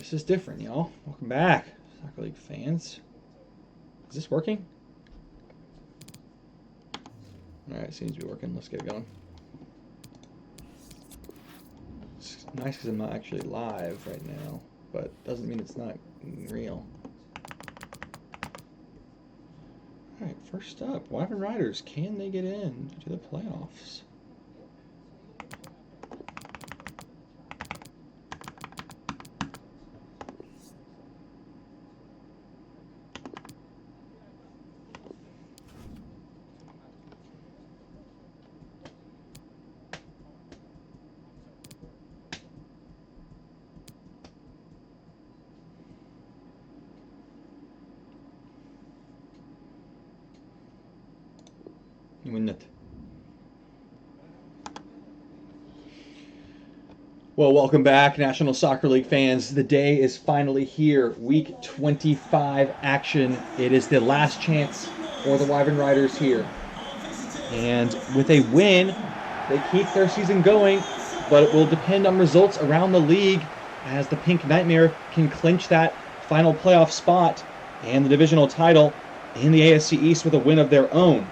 This is different, y'all. Welcome back, Soccer League fans. Is this working? Alright, seems to be working. Let's get going. It's nice because I'm not actually live right now, but doesn't mean it's not real. Alright, first up, Wyvern Riders. Can they get in to the playoffs? Well, welcome back, National Soccer League fans. The day is finally here. Week 25 action. It is the last chance for the Wyvern Riders here. And with a win, they keep their season going, but it will depend on results around the league as the Pink Nightmare can clinch that final playoff spot and the divisional title in the ASC East with a win of their own.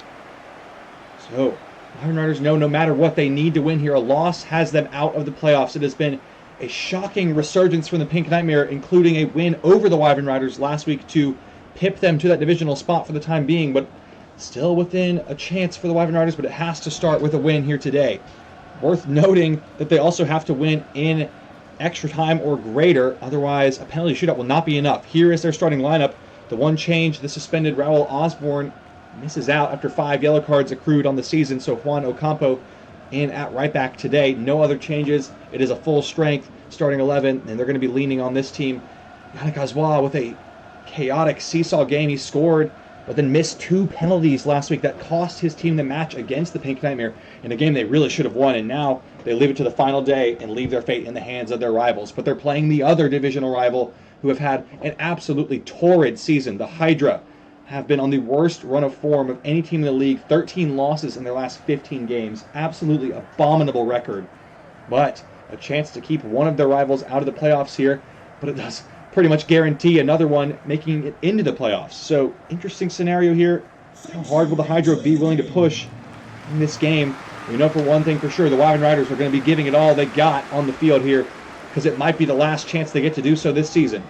So, Wyvern Riders know no matter what they need to win here. A loss has them out of the playoffs. It has been a shocking resurgence from the Pink Nightmare, including a win over the Wyvern Riders last week to pip them to that divisional spot for the time being, but still within a chance for the Wyvern Riders, but it has to start with a win here today. Worth noting that they also have to win in extra time or greater, otherwise a penalty shootout will not be enough. Here is their starting lineup. The one change, the suspended Raul Osborne misses out after 5 yellow cards accrued on the season, so Juan Ocampo in at right back today. No other changes. It is a full strength starting 11, and they're going to be leaning on this team. Yannick Azwa with a chaotic seesaw game. He scored, but then missed 2 penalties last week that cost his team the match against the Pink Nightmare in a game they really should have won, and now they leave it to the final day and leave their fate in the hands of their rivals. But they're playing the other divisional rival who have had an absolutely torrid season. The Hydra have been on the worst run of form of any team in the league. 13 losses in their last 15 games. Absolutely abominable record. But a chance to keep one of their rivals out of the playoffs here. But it does pretty much guarantee another one making it into the playoffs. So, interesting scenario here. How hard will the Hydra be willing to push in this game? We know for one thing for sure, the Wyvern Riders are going to be giving it all they got on the field here, because it might be the last chance they get to do so this season.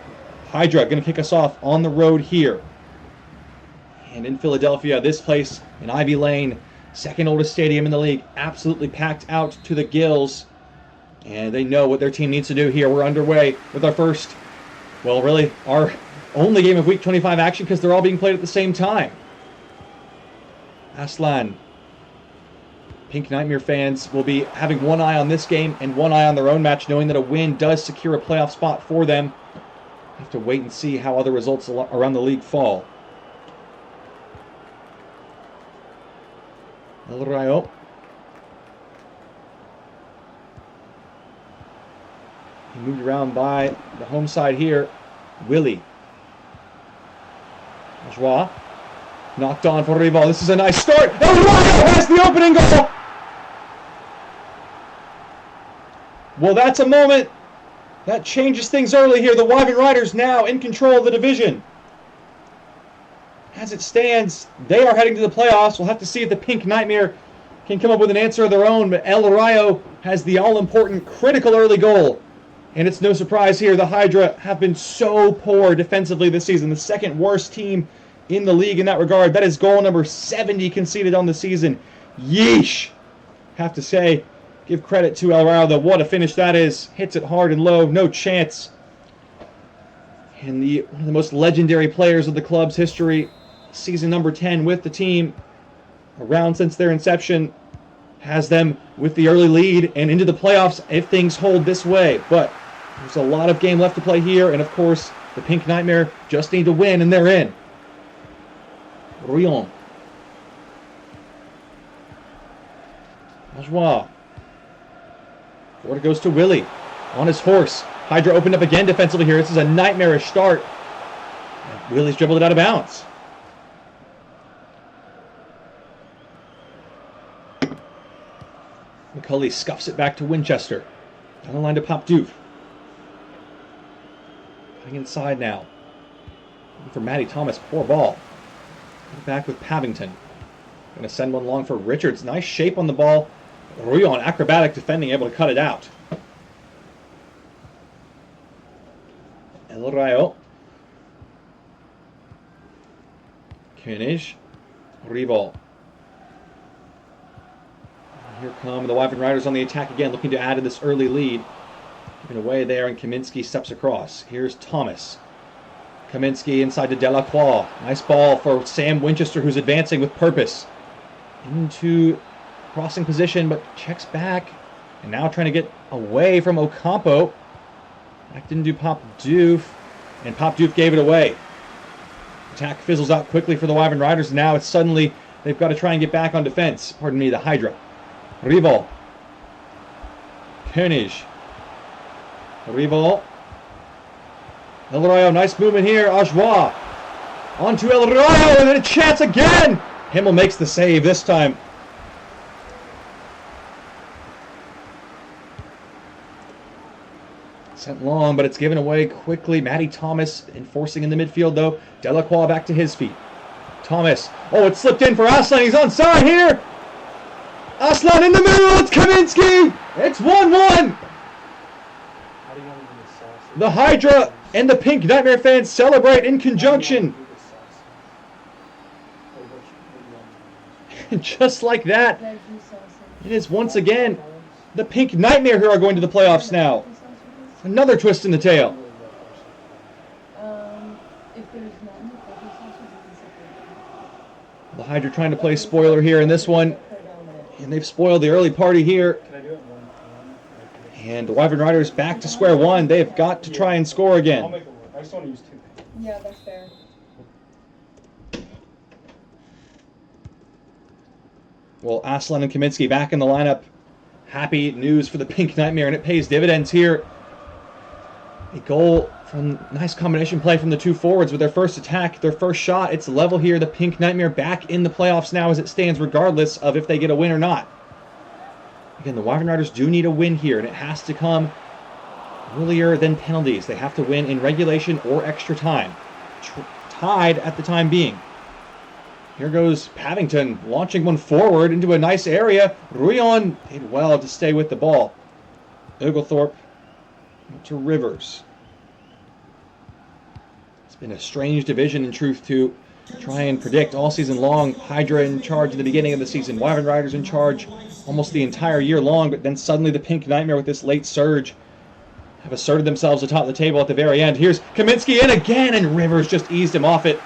Hydra going to kick us off on the road here. And in Philadelphia, this place in Ivy Lane, second oldest stadium in the league, absolutely packed out to the gills. And they know what their team needs to do here. We're underway with our first, well, really, our only game of Week 25 action, because they're all being played at the same time. Aslan. Pink Nightmare fans will be having one eye on this game and one eye on their own match, knowing that a win does secure a playoff spot for them. Have to wait and see how other results around the league fall. El Rayo. He moved around by the home side here. Willie. Joie. Knocked on for Rival. This is a nice start. El Rayo has the opening goal. Well, that's a moment that changes things early here. The Wyvern Riders now in control of the division. As it stands, they are heading to the playoffs. We'll have to see if the Pink Nightmare can come up with an answer of their own. But El Rayo has the all-important critical early goal. And it's no surprise here. The Hydra have been so poor defensively this season. The second worst team in the league in that regard. That is goal number 70 conceded on the season. Yeesh. Have to say, give credit to El Rayo, though. What a finish that is. Hits it hard and low. No chance. And one of the most legendary players of the club's history, season number 10 with the team, around since their inception, has them with the early lead and into the playoffs if things hold this way. But there's a lot of game left to play here, and of course, the Pink Nightmare just need to win, and they're in. Rion. Joie. Forward goes to Willie on his horse. Hydra opened up again defensively here. This is a nightmarish start. And Willie's dribbled it out of bounds. McCulley scuffs it back to Winchester. Down the line to Pop Doof. Cutting inside now. Looking for Matty Thomas. Poor ball. Back with Pavington. Going to send one long for Richards. Nice shape on the ball. Ruyon, acrobatic defending, able to cut it out. El Rayo. Koenig. Rival. Here come the Wyvern Riders on the attack again, looking to add to this early lead. Giving away there, and Kaminsky steps across. Here's Thomas. Kaminsky inside to Delacroix. Nice ball for Sam Winchester, who's advancing with purpose. Into crossing position, but checks back. And now trying to get away from Ocampo. That didn't do Pop Doof. And Pop Doof gave it away. Attack fizzles out quickly for the Wyvern Riders. Now it's suddenly, they've got to try and get back on defense. Pardon me, the Hydra. Rival. Koenig. Rival. El Rayo, nice movement here. Ajoie. Onto El Rayo, and then a chance again. Himmel makes the save this time. Sent long, but it's given away quickly. Matty Thomas enforcing in the midfield, though. Delacroix back to his feet. Thomas. Oh, it slipped in for Aslan. He's onside here. Aslan in the middle. It's Kaminsky. It's 1-1. The Hydra and the Pink Nightmare fans celebrate in conjunction. And just like that, it is once again the Pink Nightmare who are going to the playoffs now. Another twist in the tail. The Hydra trying to play spoiler here in this one. And they've spoiled the early party here. And the Wyvern Riders back to square one. They've got to try and score again. I'll make it work. I just want to use 2. Yeah, that's fair. Well, Aslan and Kaminsky back in the lineup. Happy news for the Pink Nightmare, and it pays dividends here. A goal from nice combination play from the two forwards with their first attack, their first shot. It's level here. The Pink Nightmare back in the playoffs now as it stands, regardless of if they get a win or not. Again, the Wyvern Riders do need a win here, and it has to come earlier than penalties. They have to win in regulation or extra time. Tied at the time being. Here goes Pavington, launching one forward into a nice area. Ruyon did well to stay with the ball. Oglethorpe to Rivers. It's been a strange division, in truth, to try and predict all season long. Hydra in charge in the beginning of the season. Wyvern Riders in charge almost the entire year long, but then suddenly the Pink Nightmare with this late surge have asserted themselves atop the table at the very end. Here's Kaminsky in again, and Rivers just eased him off it.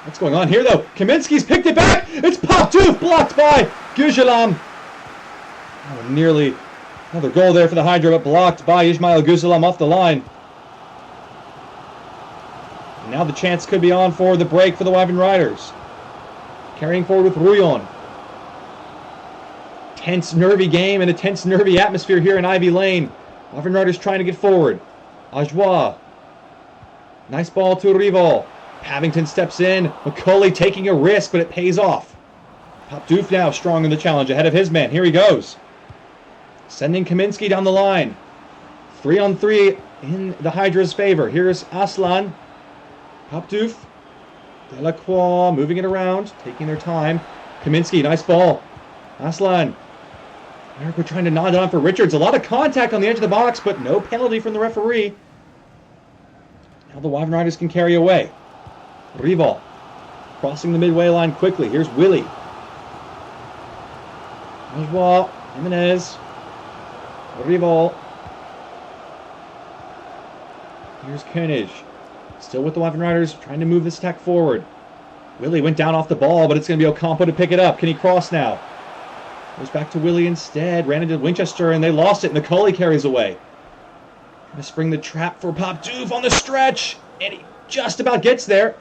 What's going on here, though? Kaminsky's picked it back. It's Pop Doof, blocked by Gujalam. Oh, nearly another goal there for the Hydra, but blocked by Ismail Gujalam off the line. And now the chance could be on for the break for the Wyvern Riders. Carrying forward with Ruyon. Tense, nervy game and a tense, nervy atmosphere here in Ivy Lane. Wyvern Riders trying to get forward. Ajoie. Nice ball to Rival. Pavington steps in. McCauley taking a risk, but it pays off. Pop Doof now strong in the challenge ahead of his man. Here he goes. Sending Kaminsky down the line. 3-on-3 in the Hydra's favor. Here's Aslan. Pop Doof. Delacroix moving it around, taking their time. Kaminsky, nice ball. Aslan. America trying to nod on for Richards. A lot of contact on the edge of the box, but no penalty from the referee. Now the Wyvern Riders can carry away. Rival. Crossing the midway line quickly. Here's Willie. Ajoie. Jimenez. Rival. Here's Koenig. Still with the Wyvern Riders, trying to move this attack forward. Willie went down off the ball, but it's going to be Ocampo to pick it up. Can he cross now? Goes back to Willie instead. Ran into Winchester, and they lost it. McCauley carries away. Going to spring the trap for Pop Doof on the stretch. And he just about gets there.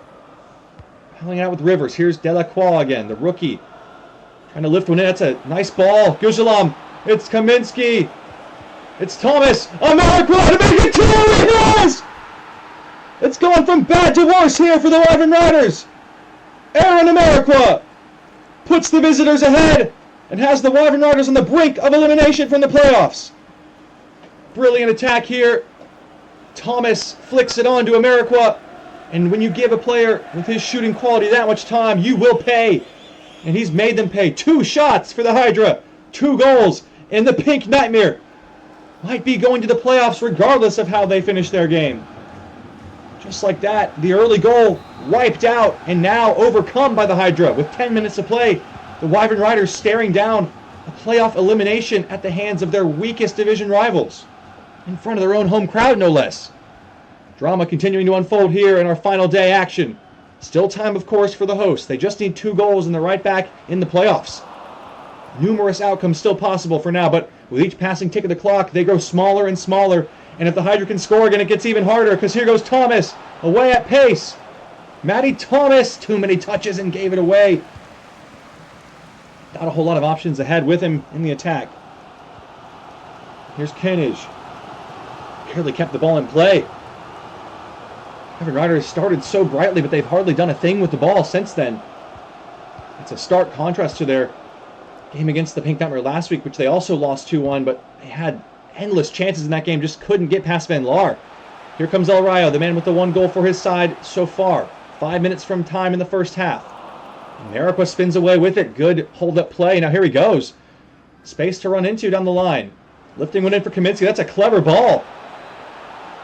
Piling out with Rivers. Here's Delacroix again, the rookie. Trying to lift one in. That's a nice ball. Gujalam. It's Kaminsky. It's Thomas. America to make it 2. He does! It's gone from bad to worse here for the Wyvern Riders. Aaron America puts the visitors ahead and has the Wyvern Riders on the brink of elimination from the playoffs. Brilliant attack here Thomas flicks it on to Ameriqua. And when you give a player with his shooting quality that much time, you will pay. And he's made them pay. 2 shots for the Hydra. 2 goals. And the Pink Nightmare might be going to the playoffs regardless of how they finish their game. Just like that, the early goal wiped out and now overcome by the Hydra. With 10 minutes to play, the Wyvern Riders staring down a playoff elimination at the hands of their weakest division rivals. In front of their own home crowd, no less. Drama continuing to unfold here in our final day action. Still time, of course, for the hosts. They just need 2 goals and they're right back in the playoffs. Numerous outcomes still possible for now, but with each passing tick of the clock, they grow smaller and smaller. And if the Hydra can score again, it gets even harder, because here goes Thomas, away at pace. Matty Thomas, too many touches and gave it away. Not a whole lot of options ahead with him in the attack. Here's Kenage. Barely kept the ball in play. Wyvern Riders started so brightly, but they've hardly done a thing with the ball since then. It's a stark contrast to their game against the Pink Nightmare last week, which they also lost 2-1, but they had endless chances in that game, just couldn't get past Van Laar. Here comes El Rayo, the man with the 1 goal for his side so far. 5 minutes from time in the first half. Ameriqua spins away with it. Good hold-up play. Now here he goes. Space to run into down the line. Lifting one in for Kaminsky. That's a clever ball.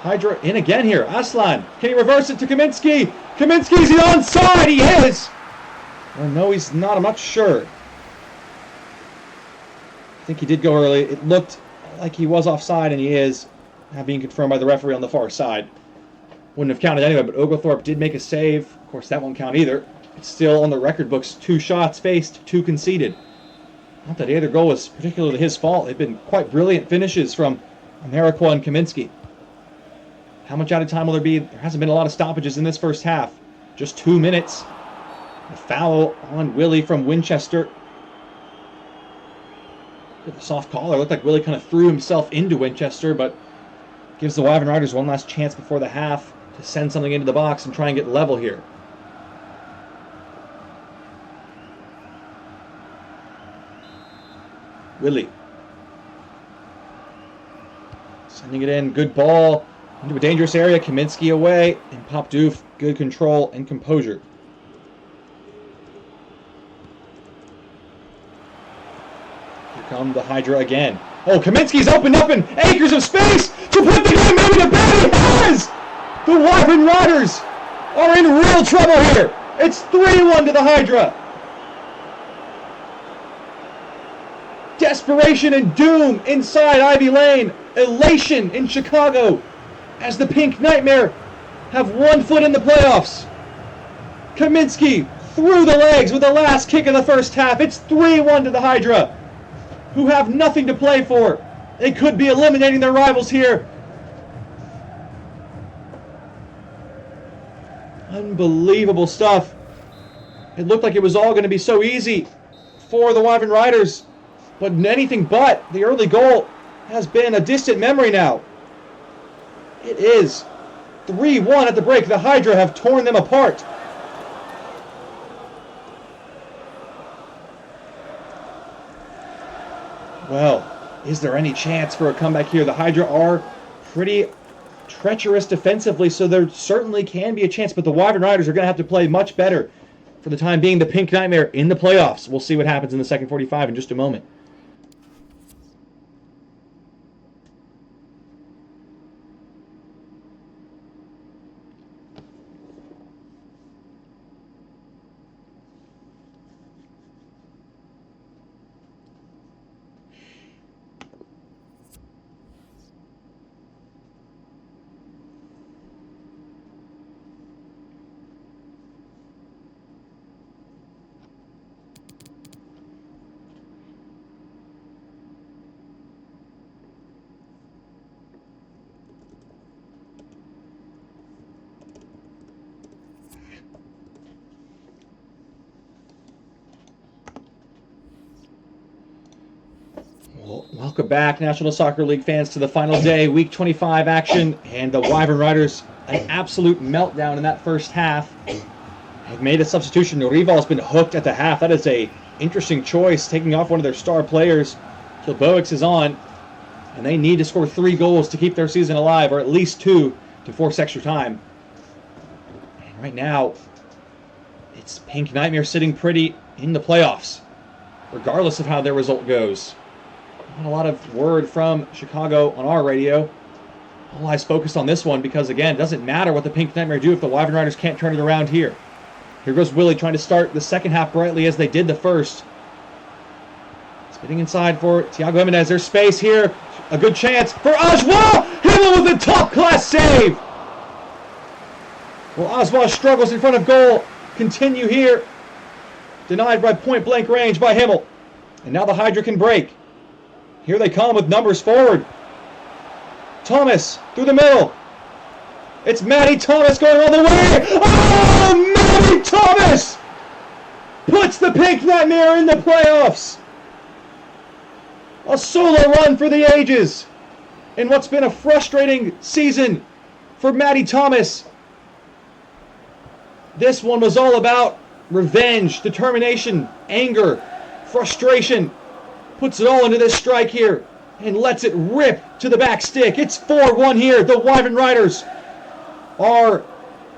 Hydra in again here. Aslan. Can he reverse it to Kaminsky? Kaminsky's onside. He is. Or no, he's not. I'm not sure. I think he did go early. It looked like he was offside, and he is. Now being confirmed by the referee on the far side. Wouldn't have counted anyway, but Oglethorpe did make a save. Of course, that won't count either. It's still on the record books. 2 shots faced, 2 conceded. Not that either goal was particularly his fault. They've been quite brilliant finishes from Ameriqua and Kaminsky. How much out of time will there be? There hasn't been a lot of stoppages in this first half. Just 2 minutes. A foul on Willie from Winchester. With a soft collar. It looked like Willie kind of threw himself into Winchester, but gives the Wyvern Riders one last chance before the half to send something into the box and try and get level here. Willie. Sending it in. Good ball. Into a dangerous area. Kaminsky away. And Popdoof. Good control and composure. Here come the Hydra again. Oh, Kaminsky's opened up in acres of space to put the game maybe to bed. He has! The Wyvern Riders are in real trouble here. It's 3-1 to the Hydra. Desperation and doom inside Ivy Lane. Elation in Chicago as the Pink Nightmare have 1 foot in the playoffs. Kaminsky through the legs with the last kick of the first half. It's 3-1 to the Hydra, who have nothing to play for. They could be eliminating their rivals here. Unbelievable stuff. It looked like it was all going to be so easy for the Wyvern Riders. But anything but. The early goal has been a distant memory now. It is 3-1 at the break. The Hydra have torn them apart. Well, is there any chance for a comeback here? The Hydra are pretty treacherous defensively, so there certainly can be a chance, but the Wyvern Riders are going to have to play much better for the time being. The Pink Nightmare in the playoffs. We'll see what happens in the second 45 in just a moment. Welcome back, National Soccer League fans, to the final day, Week 25 action, and the Wyvern Riders, an absolute meltdown in that first half. Have made a substitution. Rival's been hooked at the half. That is a interesting choice, taking off one of their star players. Kilboix is on, and they need to score 3 goals to keep their season alive, or at least 2, to force extra time. And right now, it's Pink Nightmare sitting pretty in the playoffs, regardless of how their result goes. Not a lot of word from Chicago on our radio. All eyes focused on this one because, again, it doesn't matter what the Pink Nightmare do if the Wyvern Riders can't turn it around here. Here goes Willie trying to start the second half brightly as they did the first. Spinning inside for Thiago Jimenez. There's space here. A good chance for Oswa! Himmel with a top-class save! Well, Oswa struggles in front of goal. Continue here. Denied by point-blank range by Himmel. And now the Hydra can break. Here they come with numbers forward. Thomas through the middle. It's Matty Thomas going all the way. Oh, Matty Thomas puts the Pink Nightmare in the playoffs. A solo run for the ages in what's been a frustrating season for Matty Thomas. This one was all about revenge, determination, anger, frustration. Puts it all into this strike here and lets it rip to the back stick. It's 4-1 here. The Wyvern Riders are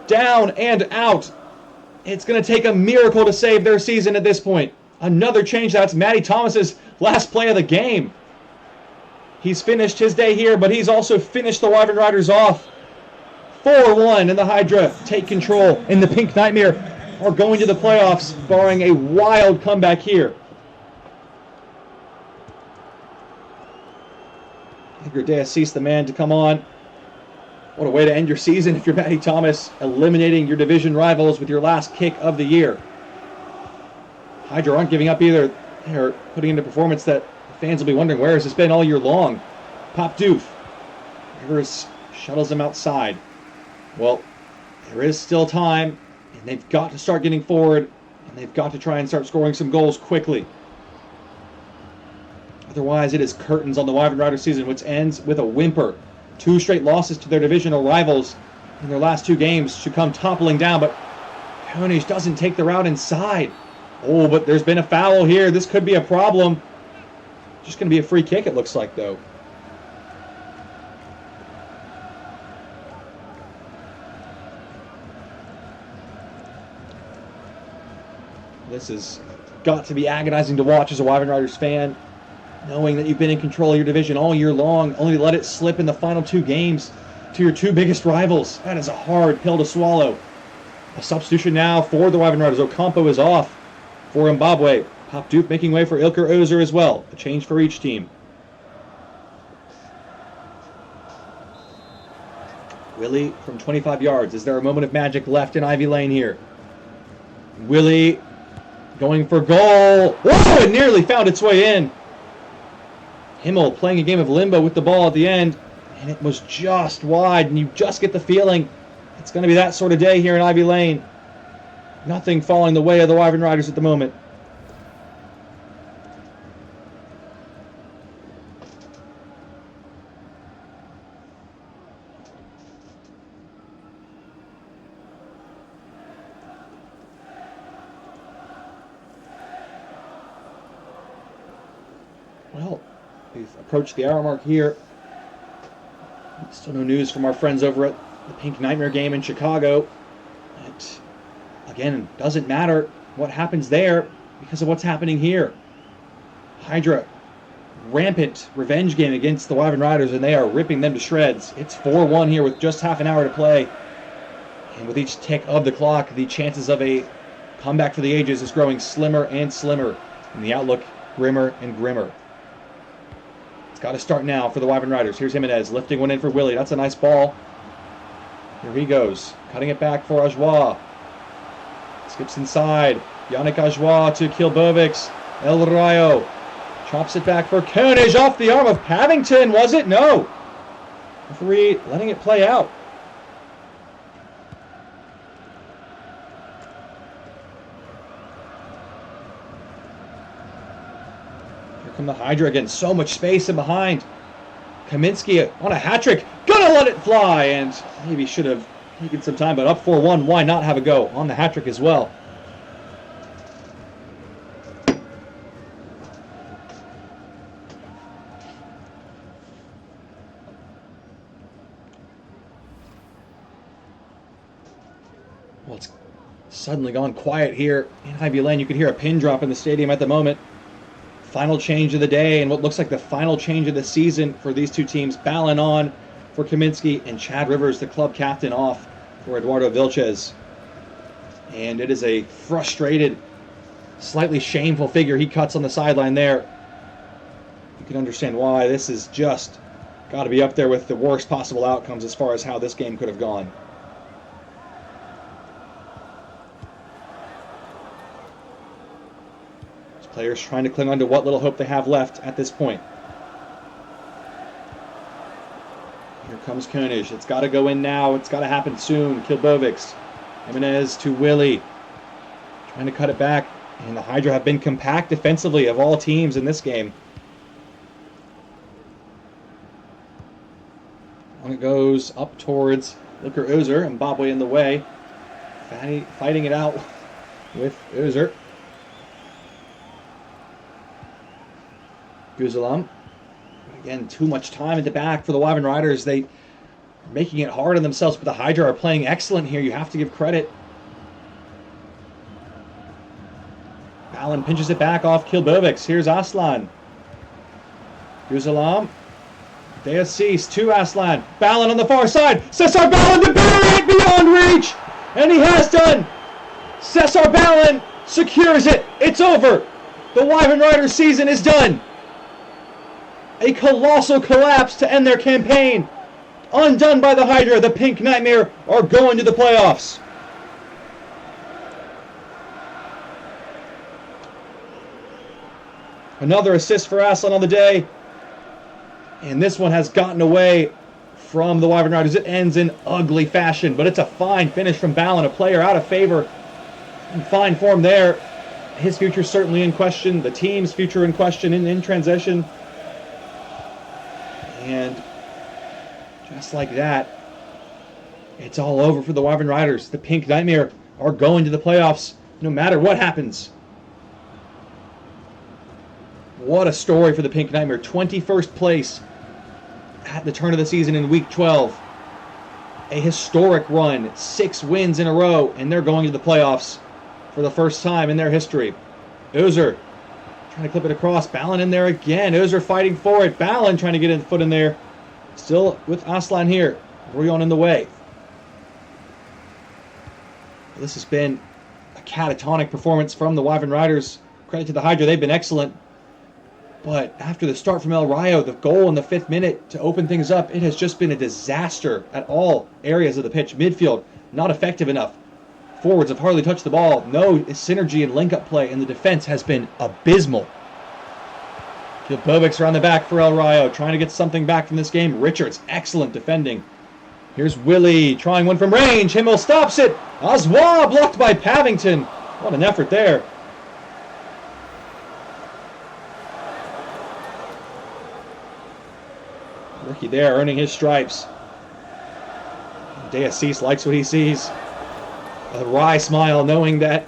down and out. It's going to take a miracle to save their season at this point. Another change. That's Matty Thomas's last play of the game. He's finished his day here, but he's also finished the Wyvern Riders off. 4-1, and the Hydra take control, and the Pink Nightmare are going to the playoffs, barring a wild comeback here. Edgar de Assis, the man to come on. What a way to end your season if you're Matty Thomas, eliminating your division rivals with your last kick of the year. Hydra aren't giving up either. They're putting into performance that fans will be wondering, where has this been all year long? Pop Doof. Rivers shuttles him outside. Well, there is still time, and they've got to start getting forward, and they've got to try and start scoring some goals quickly. Otherwise, it is curtains on the Wyvern Rider season, which ends with a whimper. 2 straight losses to their divisional rivals in their last 2 games should come toppling down, but Koenig doesn't take the route inside. Oh, but there's been a foul here. This could be a problem. Just going to be a free kick, it looks like, though. This has got to be agonizing to watch as a Wyvern Riders fan, knowing that you've been in control of your division all year long, only to let it slip in the final 2 games to your 2 biggest rivals. That is a hard pill to swallow. A substitution now for the Wyvern Riders. Ocampo is off for Zimbabwe. Pop Dupe making way for Ilker Ozer as well. A change for each team. Willie from 25 yards. Is there a moment of magic left in Ivy Lane here? Willie going for goal. Whoa! It nearly found its way in. Himmel playing a game of limbo with the ball at the end, and it was just wide, and you just get the feeling it's going to be that sort of day here in Ivy Lane. Nothing falling the way of the Wyvern Riders at the moment. Well, we've approached the hour mark here. Still no news from our friends over at the Pink Nightmare game in Chicago. It, again, doesn't matter what happens there because of what's happening here. Hydra, rampant revenge game against the Wyvern Riders, and they are ripping them to shreds. It's 4-1 here with just half an hour to play. And with each tick of the clock, the chances of a comeback for the ages is growing slimmer and slimmer, and the outlook grimmer and grimmer. It's got to start now for the Wyvern Riders. Here's Jimenez lifting one in for Willie. That's a nice ball. Here he goes. Cutting it back for Ajoie. Skips inside. Yannick Ajoie to Kilbovics. El Rayo chops it back for Koenig off the arm of Pavington. Was it? No. Referee letting it play out. From the Hydra again, so much space in behind. Kaminsky on a hat trick, gonna let it fly, and maybe should have taken some time, but up 4-1, why not have a go on the hat trick as well? Well, it's suddenly gone quiet here in Ivy Lane. You could hear a pin drop in the stadium at the moment. Final change of the day and what looks like the final change of the season for these two teams. Ballin on for Kaminsky and Chad Rivers, the club captain, off for Eduardo Vilches. And it is a frustrated, slightly shameful figure he cuts on the sideline there. You can understand why. This is just got to be up there with the worst possible outcomes as far as how this game could have gone. These players trying to cling on to what little hope they have left at this point. Here comes Koenig. It's got to go in now. It's got to happen soon. Kilbovics. Jimenez to Willie. Trying to cut it back. And the Hydra have been compact defensively of all teams in this game. On it goes up towards Ilker Özer, and Bobway in the way. Fighting it out with Özer. Guzelam. Again, too much time at the back for the Wyvern Riders. They are making it hard on themselves, but the Hydra are playing excellent here. You have to give credit. Ballin pinches it back off Kilbovics. Here's Aslan. Guzelam. Deasis to Aslan. Ballin on the far side. Cesar Ballin to bury it beyond reach. And he has done. Cesar Ballin secures it. It's over. The Wyvern Riders season is done. A colossal collapse to end their campaign. Undone by the Hydra. The Pink Nightmare are going to the playoffs. Another assist for Aslan on the day. And this one has gotten away from the Wyvern Riders. It ends in ugly fashion, but it's a fine finish from Ballin, a player out of favor. In fine form there. His future certainly in question. The team's future in question in transition. And just like that, it's all over for the Wyvern Riders. The Pink Nightmare are going to the playoffs no matter what happens. What a story for the Pink Nightmare. 21st place at the turn of the season in Week 12. A historic run. 6 wins in a row, and they're going to the playoffs for the first time in their history. Özer trying to clip it across. Ballin in there again. Özer fighting for it. Ballin trying to get a foot in there. Still with Aslan here. Ruyon in the way. This has been a catatonic performance from the Wyvern Riders. Credit to the Hydra. They've been excellent. But after the start from El Rayo, the goal in the 5th minute to open things up, it has just been a disaster at all areas of the pitch. Midfield, not effective enough. Forwards have hardly touched the ball. No synergy and link-up play, and the defense has been abysmal. Kilbovics around the back for El Rayo, trying to get something back from this game. Richards, excellent defending. Here's Willie, trying one from range. Himmel stops it. Azwa blocked by Pavington. What an effort there. Rookie there, earning his stripes. Deasis likes what he sees. A wry smile, knowing that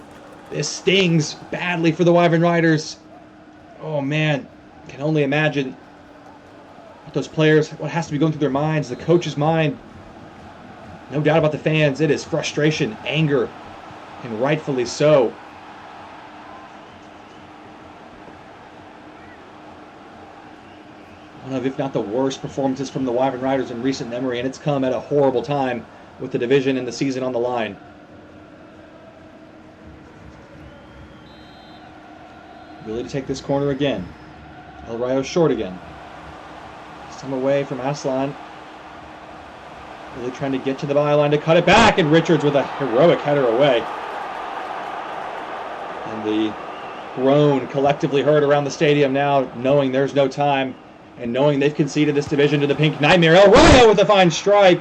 this stings badly for the Wyvern Riders. Oh man, can only imagine what those players, what has to be going through their minds, the coach's mind. No doubt about the fans, it is frustration, anger, and rightfully so. One of, if not the worst performances from the Wyvern Riders in recent memory, and it's come at a horrible time with the division and the season on the line. Willie to take this corner again. El Rayo short again. Some away from Aslan. Willie trying to get to the byline to cut it back, and Richards with a heroic header away. And the groan collectively heard around the stadium now, knowing there's no time. And knowing they've conceded this division to the Pink Nightmare. El Rayo with a fine strike.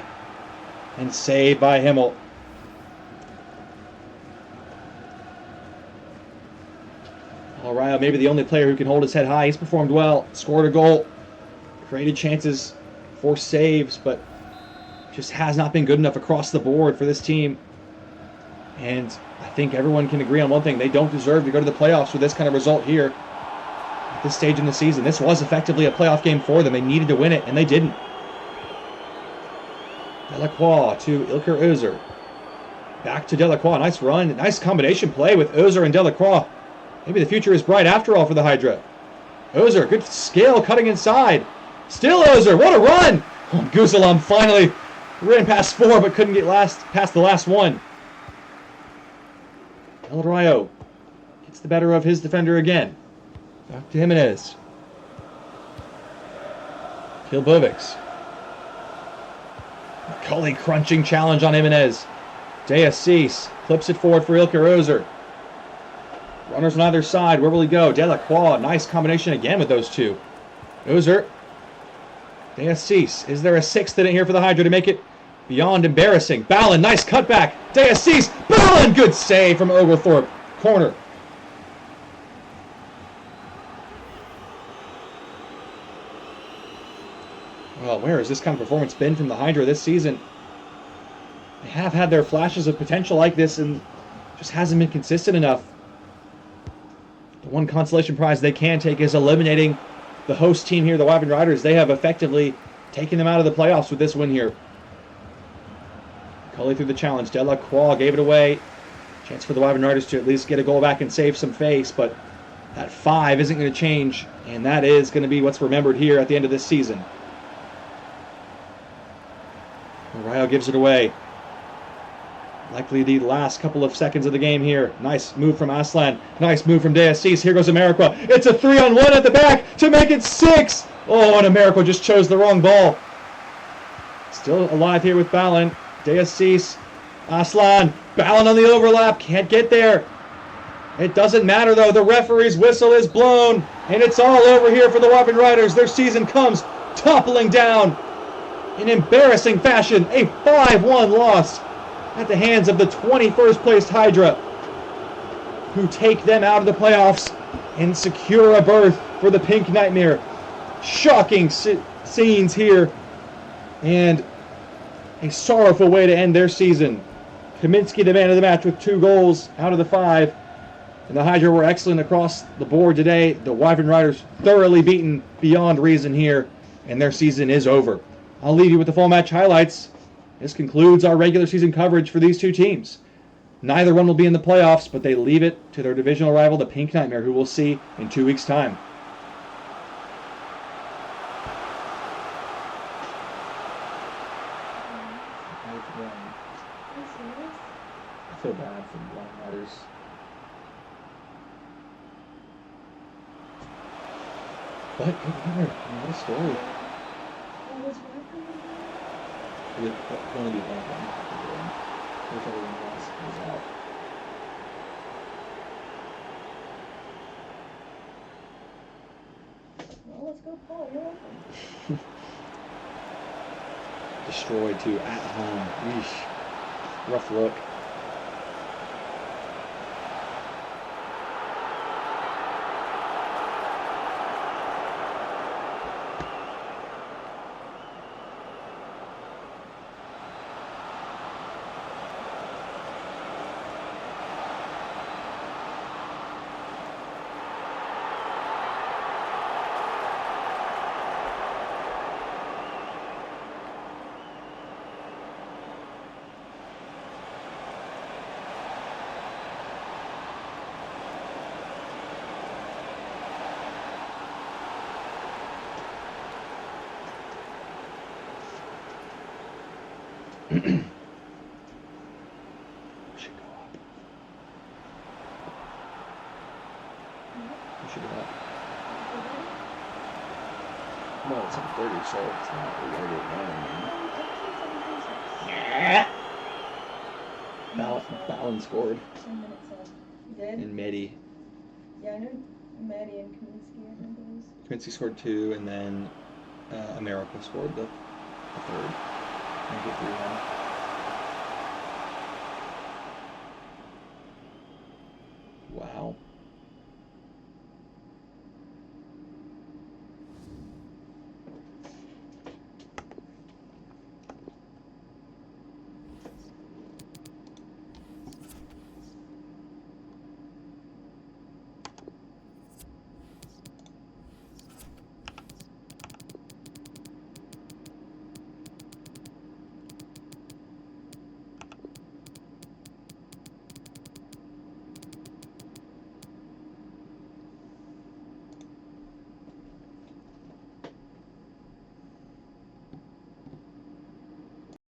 And saved by Himmel. El Rayo, maybe the only player who can hold his head high. He's performed well. Scored a goal. Created chances for saves. But just has not been good enough across the board for this team. And I think everyone can agree on one thing. They don't deserve to go to the playoffs with this kind of result here. At this stage in the season, this was effectively a playoff game for them. They needed to win it, and they didn't. Delacroix to Ilker Özer. Back to Delacroix. Nice run. Nice combination play with Ozer and Delacroix. Maybe the future is bright after all for the Hydra. Ozer, good skill, cutting inside. Still Ozer. What a run! Oh, Gusalam finally ran past 4, but couldn't get past the last one. El Rayo gets the better of his defender again. Back to Jimenez. Kilbovics. Cully crunching challenge on Jimenez. De Assis clips it forward for Ilker Ozer. Runners on either side. Where will he go? Delacroix. Nice combination again with those two. Ozer. De Assis. Is there a sixth in it here for the Hydra to make it beyond embarrassing? Ballin. Nice cutback. De Assis. Ballin. Good save from Oglethorpe. Corner. Well, where has this kind of performance been from the Hydra this season? They have had their flashes of potential like this and just hasn't been consistent enough. The one consolation prize they can take is eliminating the host team here, the Wyvern Riders. They have effectively taken them out of the playoffs with this win here. Cully through the challenge. Delacroix gave it away. Chance for the Wyvern Riders to at least get a goal back and save some face, but that 5 isn't going to change, and that is going to be what's remembered here at the end of this season. Rayo gives it away. Likely the last couple of seconds of the game here. Nice move from Aslan. Nice move from De Assis. Here goes Ameriqua. It's a 3-on-1 at the back to make it 6. Oh, and Ameriqua just chose the wrong ball. Still alive here with Ballin. De Assis. Aslan. Ballin on the overlap. Can't get there. It doesn't matter, though. The referee's whistle is blown. And it's all over here for the Wyvern Riders. Their season comes toppling down in embarrassing fashion. A 5-1 loss at the hands of the 21st placed Hydra, who take them out of the playoffs and secure a berth for the Pink Nightmare. Shocking scenes here, and a sorrowful way to end their season. Kaminsky, the man of the match, with 2 goals out of the 5. And the Hydra were excellent across the board today. The Wyvern Riders thoroughly beaten beyond reason here, and their season is over. I'll leave you with the full match highlights. This concludes our regular season coverage for these two teams. Neither one will be in the playoffs, but they leave it to their divisional rival, the Pink Nightmare, who we'll see in 2 weeks' time. I feel bad for the Blind Riders. But good winner. What a story. One of the whichever one was out. Well, let's go, Paul. You're welcome. Destroyed too at home. Eesh. Rough look. Should go up. We should go up. No, it's 7:30, so it's not. We gotta get it going. Ballin scored. 10 minutes in. You did? And Medi. Yeah, I know Maddie and Kaminsky, I think it was. Kaminsky scored 2, and then America scored the 3rd. Make it 3-1. Wow.